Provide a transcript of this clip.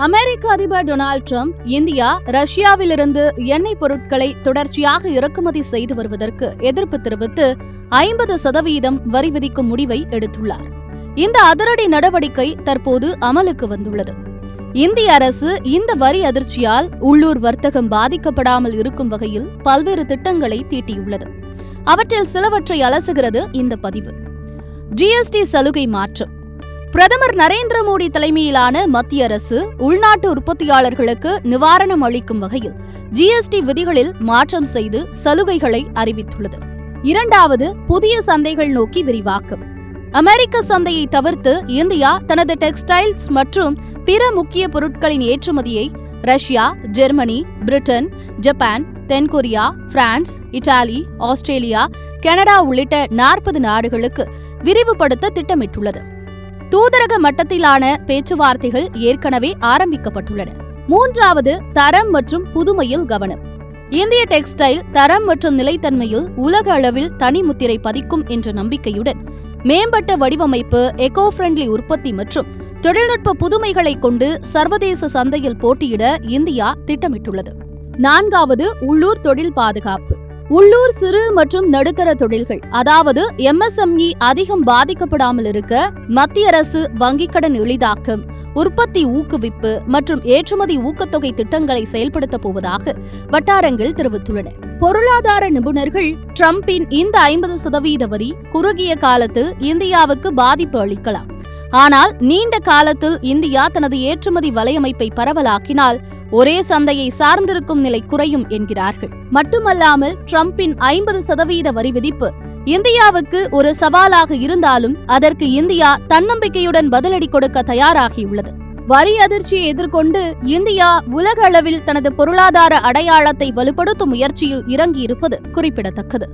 அமெரிக்க அதிபர் Donald Trump India ரஷ்யாவிலிருந்து எண்ணெய் பொருட்களை தொடர்ச்சியாக இறக்குமதி செய்து வருவதற்கு எதிர்ப்பு தெரிவித்து 50% வரி விதிக்கும் முடிவை எடுத்துள்ளார். இந்த அதிரடி நடவடிக்கை தற்போது அமலுக்கு வந்துள்ளது. இந்திய அரசு இந்த வரி அதிர்ச்சியால் உள்ளூர் வர்த்தகம் பாதிக்கப்படாமல் இருக்கும் வகையில் பல்வேறு திட்டங்களை தீட்டியுள்ளது. அவற்றில் சிலவற்றை அலசுகிறது இந்த பதிவு. ஜிஎஸ்டி சலுகை மாற்றம். பிரதமர் நரேந்திர மோடி தலைமையிலான மத்திய அரசு உள்நாட்டு உற்பத்தியாளர்களுக்கு நிவாரணம் அளிக்கும் வகையில் ஜிஎஸ்டி விதிகளில் மாற்றம் செய்து சலுகைகளை அறிவித்துள்ளது. இரண்டாவது, புதிய சந்தைகள் நோக்கி விரிவாக்கம். அமெரிக்க சந்தையை தவிர்த்து இந்தியா தனது டெக்ஸ்டைல்ஸ் மற்றும் பிற முக்கிய பொருட்களின் ஏற்றுமதியை ரஷ்யா, ஜெர்மனி, பிரிட்டன், ஜப்பான், தென்கொரியா, பிரான்ஸ், இத்தாலி, ஆஸ்திரேலியா, கனடா உள்ளிட்ட 40 நாடுகளுக்கு விரிவுபடுத்த திட்டமிட்டுள்ளது. தூதரக மட்டத்திலான பேச்சுவார்த்தைகள் ஏற்கனவே ஆரம்பிக்கப்பட்டுள்ளன. மூன்றாவது, தரம் மற்றும் புதுமையில் கவனம். இந்திய டெக்ஸ்டைல் தரம் மற்றும் நிலைத்தன்மையில் உலக அளவில் தனி முத்திரை பதிக்கும் என்ற நம்பிக்கையுடன் மேம்பட்ட வடிவமைப்பு, எக்கோ ஃப்ரெண்ட்லி உற்பத்தி மற்றும் தொழில்நுட்ப புதுமைகளை கொண்டு சர்வதேச சந்தையில் போட்டியிட இந்தியா திட்டமிட்டுள்ளது. நான்காவது, உள்ளூர் தொழில் பாதுகாப்பு. உள்ளூர் சிறு மற்றும் நடுத்தர தொழில்கள் அதாவது MSME அதிகம் பாதிக்கப்படாமல் இருக்க மத்திய அரசு வங்கிக் கடன் எளிதாக்கம், உற்பத்தி ஊக்குவிப்பு மற்றும் ஏற்றுமதி ஊக்கத்தொகை திட்டங்களை செயல்படுத்த போவதாக வட்டாரங்கள் தெரிவித்துள்ளன. பொருளாதார நிபுணர்கள் ட்ரம்பின் இந்த 50% வரி குறுகிய காலத்தில் இந்தியாவுக்கு பாதிப்பு அளிக்கலாம். ஆனால் நீண்ட காலத்தில் இந்தியா தனது ஏற்றுமதி வலையமைப்பை பரவலாக்கினால் ஒரே சந்தையை சார்ந்திருக்கும் நிலை குறையும் என்கிறார்கள். மட்டுமல்லாமல் ட்ரம்பின் 50% வரி விதிப்பு இந்தியாவுக்கு ஒரு சவாலாக இருந்தாலும் அதற்கு இந்தியா தன்னம்பிக்கையுடன் பதிலடி கொடுக்க தயாராகியுள்ளது. வரி அதிர்ச்சியை எதிர்கொண்டு இந்தியா உலக அளவில் தனது பொருளாதார அடையாளத்தை வலுப்படுத்தும் முயற்சியில் இறங்கியிருப்பது குறிப்பிடத்தக்கது.